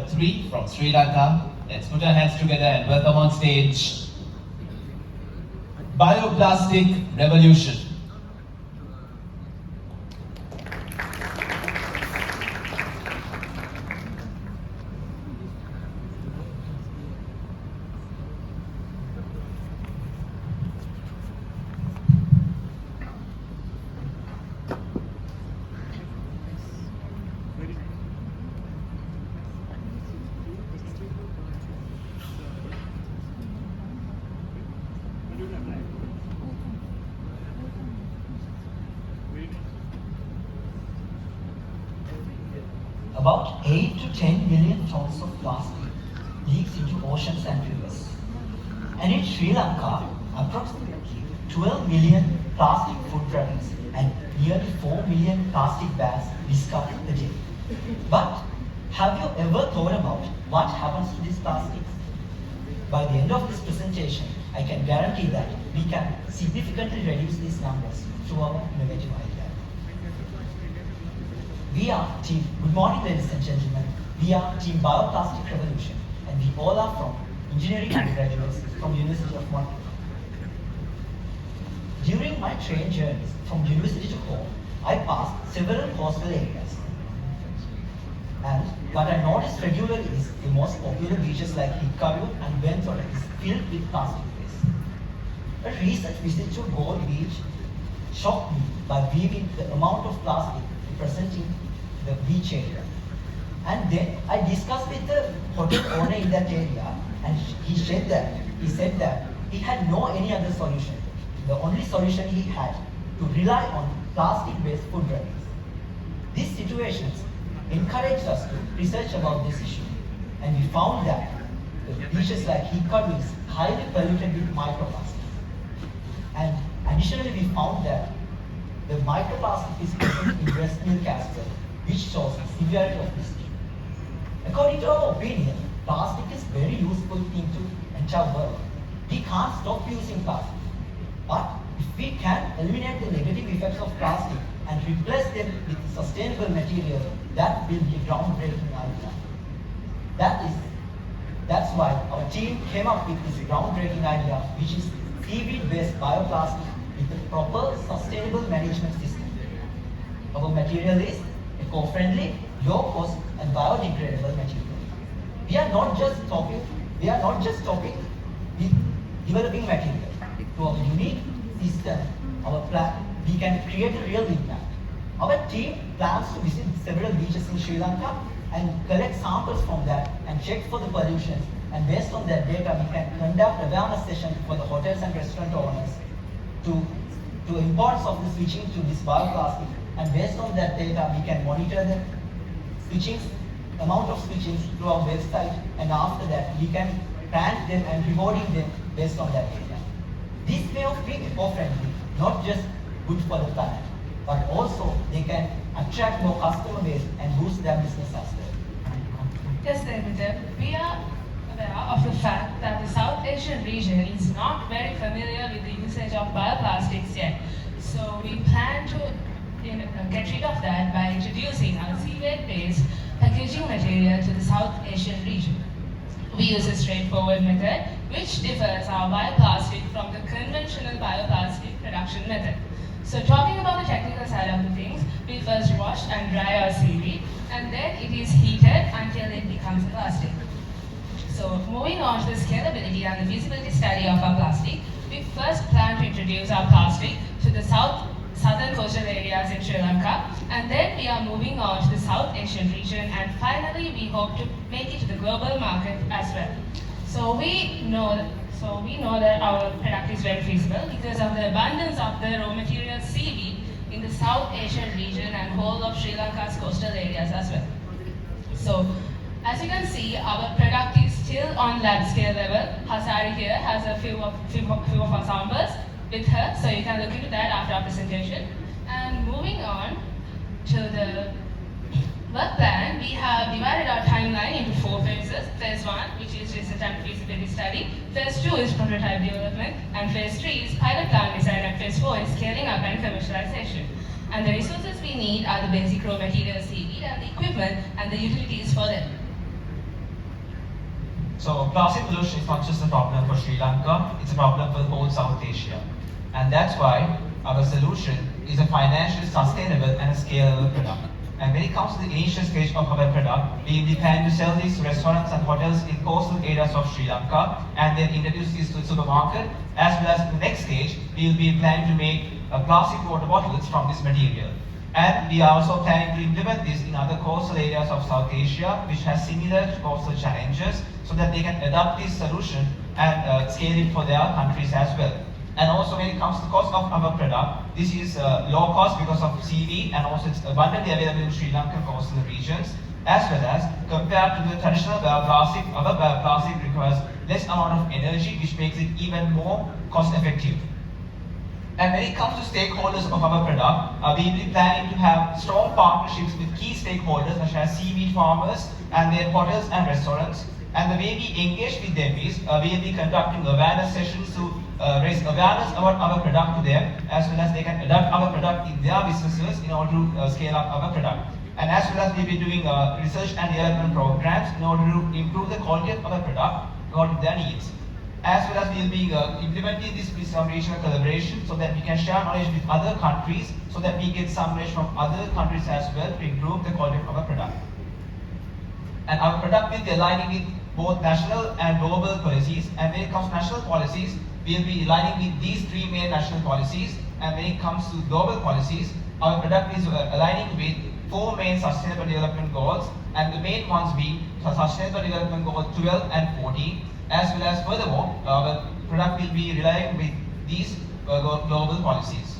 3 from Sri Lanka. Let's put our hands together and welcome on stage Bioplastic Revolution. About 8 to 10 million tons of plastic leaks into oceans and rivers. And in Sri Lanka, approximately 12 million plastic food products and nearly 4 million plastic bags discarded a day. But have you ever thought about what happens to these plastics? By the end of this presentation, I can guarantee that we can significantly reduce these numbers through our innovative idea. We are team, good morning ladies and gentlemen, we are team Bioplastic Revolution and we all are from engineering undergraduates from University of Monaco. During my train journeys from university to home, I passed several coastal areas. And what I noticed regularly is the most popular beaches like Hikaru and Benthora is filled with plastic waste. A recent visit to Gold Beach shocked me by viewing the amount of plastic representing the beach area. And then I discussed with the hotel owner in that area and he said that he had no any other solution. The only solution he had to rely on plastic-based food products. These situations encouraged us to research about this issue and we found that the beaches like Hikaru is highly polluted with microplastics. And additionally we found that the microplastic is present in breast milk as well, which shows the severity of this issue. According to our opinion, plastic is very useful thing to entire world. We can't stop using plastic. But if we can eliminate the negative effects of plastic and replace them with sustainable material, that will be a groundbreaking idea. That's why our team came up with this groundbreaking idea, which is seaweed-based bioplastic with a proper sustainable management system. Our material is eco-friendly, low-cost, and biodegradable material. We are not just stopping with developing material. To our unique system, our plan, we can create a real impact. Our team plans to visit several beaches in Sri Lanka and collect samples from that and check for the pollution. And based on that data, we can conduct awareness sessions for the hotels and restaurant owners to importance of the switching to this bioplastic. And based on that data, we can monitor the switching, amount of switching through our website. And after that, we can rank them and rewarding them based on that data. This way of being eco-friendly, not just good for the planet, but also they can attract more customer base and boost their business as well. Yes, David. We are aware of the fact that the South Asian region is not very familiar with the usage of bioplastics yet. So we plan to get rid of that by introducing our seaweed-based packaging material to the South Asian region. We use a straightforward method which differs our bioplastic from the conventional bioplastic production method. So talking about the technical side of the things, we first wash and dry our seaweed and then it is heated until it becomes plastic. So moving on to the scalability and the feasibility study of our plastic, we first plan to introduce our plastic to the southern coastal areas in Sri Lanka, and then we are moving on to the South Asian region, and finally we hope to make it to the global market as well. So we know that our product is very feasible because of the abundance of the raw material seaweed in the South Asian region and whole of Sri Lanka's coastal areas as well. So as you can see, our product is still on lab scale level. Hasari here has a few of our samples with her, so you can look into that after our presentation. And moving on to the work plan, we have divided our timeline into 4 phases. Phase 1, which is research and feasibility study. Phase 2 is prototype development. And phase 3 is pilot plant design. And phase 4 is scaling up and commercialization. And the resources we need are the basic raw materials seaweed and the equipment and the utilities for them. So plastic pollution is not just a problem for Sri Lanka, it's a problem for the whole South Asia. And that's why our solution is a financially sustainable and a scalable product. And when it comes to the initial stage of our product, we will be planning to sell these to restaurants and hotels in coastal areas of Sri Lanka and then introduce these to the supermarket. As well as the next stage, we will be planning to make plastic water bottles from this material. And we are also planning to implement this in other coastal areas of South Asia, which has similar coastal challenges, so that they can adopt this solution and scale it for their countries as well. And also when it comes to the cost of our product, this is low cost because of seaweed and also it's abundantly available in Sri Lankan coastal regions, as well as compared to the traditional bioplastic, our bioplastic requires less amount of energy, which makes it even more cost effective. And when it comes to stakeholders of our product, we will be planning to have strong partnerships with key stakeholders such as seaweed farmers and their hotels and restaurants. And the way we engage with them is we will be conducting awareness sessions to raise awareness about our product to them, as well as they can adopt our product in their businesses in order to scale up our product. And as well as we'll be doing research and development programs in order to improve the quality of our product according to their needs. As well as we'll be implementing this with some regional collaboration so that we can share knowledge with other countries so that we get some knowledge from other countries as well to improve the quality of our product. And our product will be aligning with both national and global policies. And when it comes to national policies, we'll be aligning with these three main national policies. And when it comes to global policies, our product is aligning with four main sustainable development goals, and the main ones being Sustainable Development Goal 12 and 14, as well as furthermore, our product will be relying with these global policies.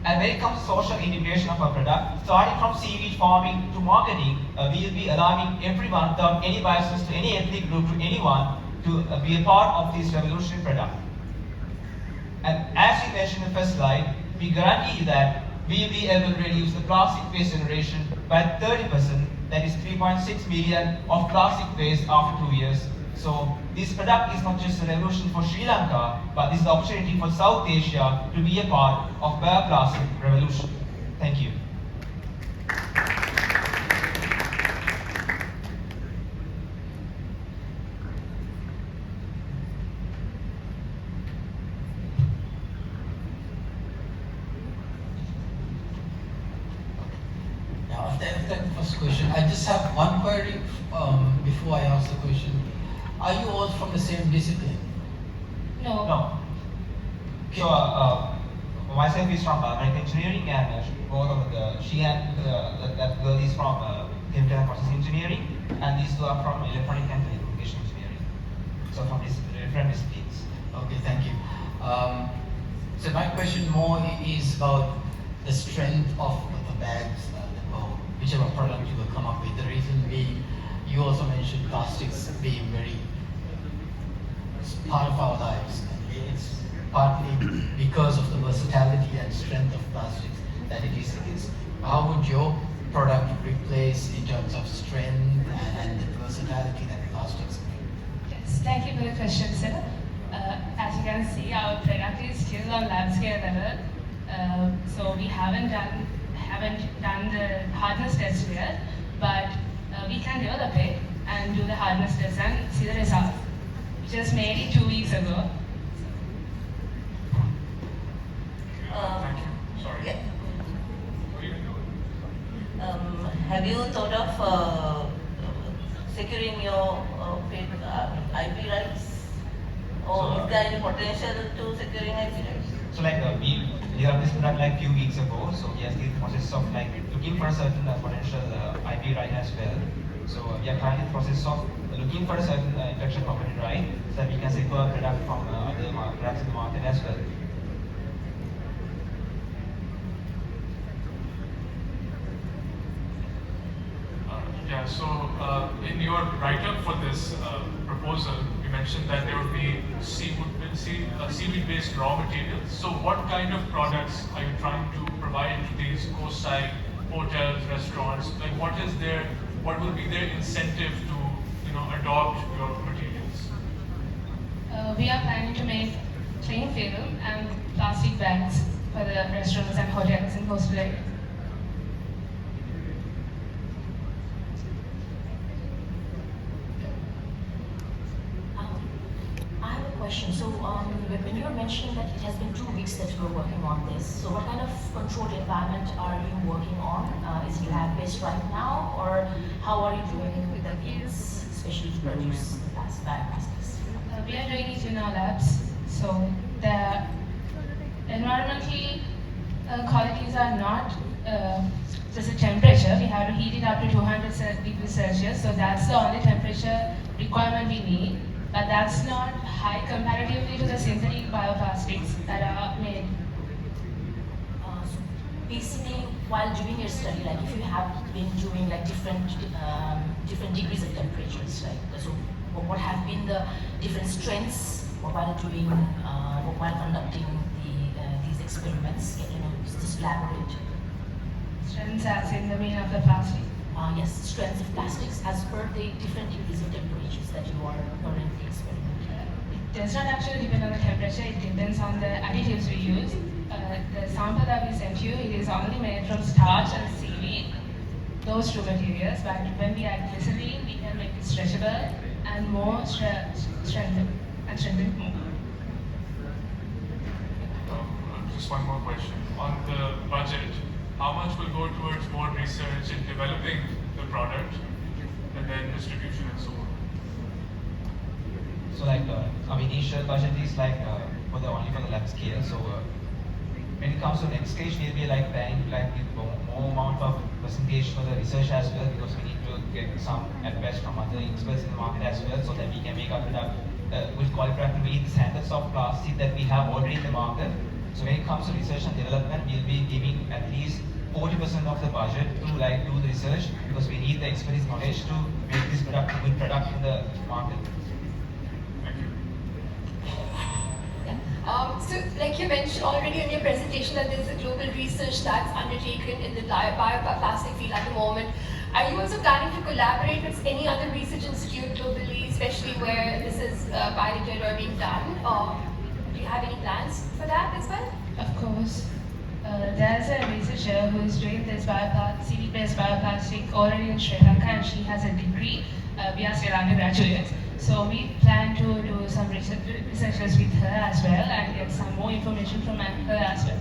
And when it comes to social integration of our product, starting from seaweed farming to marketing, we will be allowing everyone without any biases to any ethnic group, to anyone, to be a part of this revolutionary product. And as we mentioned in the first slide, we guarantee you that we will be able to reduce the plastic waste generation by 30%, that is 3.6 million of plastic waste after 2 years. So this product is not just a revolution for Sri Lanka, but this is the opportunity for South Asia to be a part of bioplastic revolution. Thank you. After the first question, I just have one query before I ask the question. Are you all from the same discipline? No. No. So myself is from mechanical engineering, and both of she and that girl is from chemical and process engineering, and these two are from electronic and telecommunication engineering. So from different disciplines. Okay, thank you. So my question more is about the strength of the bags, or whichever product you will come up with. The reason being, you also mentioned plastics being very part of our lives. It's partly because of the versatility and strength of plastics that it is. How would your product replace in terms of strength and the versatility that plastics bring? Yes, thank you for the question, sir. As you can see, our product is still on lab scale level, so we haven't done the hardness test yet, but we can develop it and do the hardness test and see the results. We just made it 2 weeks ago. Thank you. Sorry. Yeah. What are you doing? Have you thought of securing your IP rights? Or So, is there any potential to securing IP rights? So like we developed this product like few weeks ago, so we are still in the process of like looking for a certain potential IP right as well. So we are currently in the process of looking for a certain intellectual property right so that we can secure a product from other products in the market as well. Yeah, so in your write-up for this proposal, you mentioned that there would be seaweed-based raw materials. So what kind of products are you trying to provide to these coastside hotels, restaurants? Like what will be their incentive to, adopt your materials? We are planning to make cling film and plastic bags for the restaurants and hotels in coastal areas. question. So when you were mentioning that it has been 2 weeks that you were working on this, so what kind of controlled environment are you working on? Is it lab-based right now, or how are you doing with the beans, especially to produce bioplastics? We are doing it in our labs, so the environmental qualities are not just a temperature. We have to heat it up to 200 degrees Celsius, so that's the only temperature requirement we need. But that's not high comparatively to the synthetic bioplastics that are made. So basically, while doing your study, like if you have been doing like different degrees of temperatures, right? So what have been the different strengths while doing, while conducting these experiments? Can you just elaborate? Strengths as in the mean of the plastic. Yes, strengths of plastics as per the different degrees of temperatures that you are currently experimenting. It does not actually depend on the temperature, it depends on the additives we use. The sample that we sent you, it is only made from starch and seaweed, those two materials, but when we add glycerine, we can make it stretchable and more strengthened more. Just one more question. On the budget, how much will go towards more research in developing the product and then distribution and so on? So like our initial budget is like only for the lab scale. So when it comes to next stage, we'll be like planning like with more amount of percentage for the research as well, because we need to get some advice from other experts in the market as well, so that we can make our product with quality product to meet the standards of plastic that we have already in the market. So when it comes to research and development, we'll be giving at least 40% of the budget to like do the research, because we need the expertise knowledge to make this product a good product in the market. Thank you. So, like you mentioned already in your presentation, that there's a global research that's undertaken in the bioplastic field at the moment. Are you also planning to collaborate with any other research institute globally, especially where this is piloted or being done? Or do you have any plans for that as well? Of course. There's a researcher who is doing this seaweed-based bioplastic already in Sri Lanka, and she has a degree. We are Sri Lanka graduates, so we plan to do some researches with her as well and get some more information from her as well.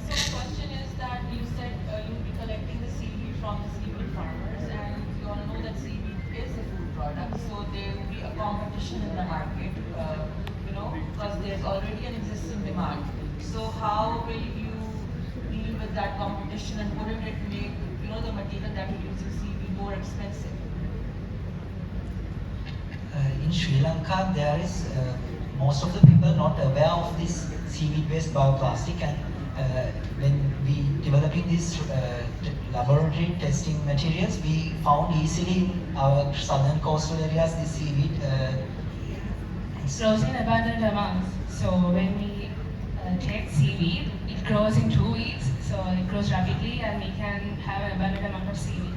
So my question is that you said you'll be collecting the seaweed from the seaweed farmers, and you all know that seaweed is a food product, so there will be a competition in the market. Because there's already an existing demand. So how will you deal with that competition, and wouldn't it make the material that you're using seaweed more expensive? In Sri Lanka, there is most of the people not aware of this seaweed-based bioplastic, and when we developing these laboratory testing materials, we found easily in our southern coastal areas this seaweed. It grows in abundant amounts. So when we take seaweed, it grows in 2 weeks. So it grows rapidly, and we can have an abundant amount of seaweed.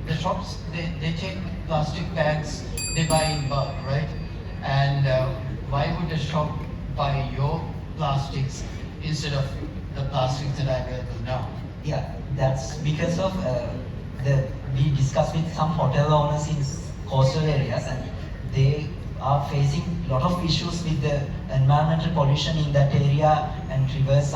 The shops, they take plastic bags, they buy in bulk, right? And why would a shop buy your plastics instead of the plastics that are available now? Yeah, that's because of we discussed with some hotel owners in coastal areas, and they are facing a lot of issues with the environmental pollution in that area, and rivers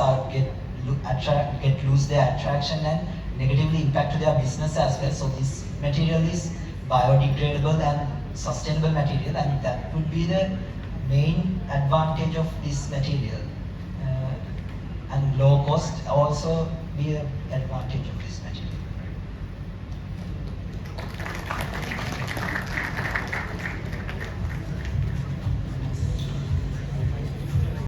lose their attraction and negatively impact to their business as well. So this material is biodegradable and sustainable material, and that would be the main advantage of this material. And low cost also be an advantage of this material.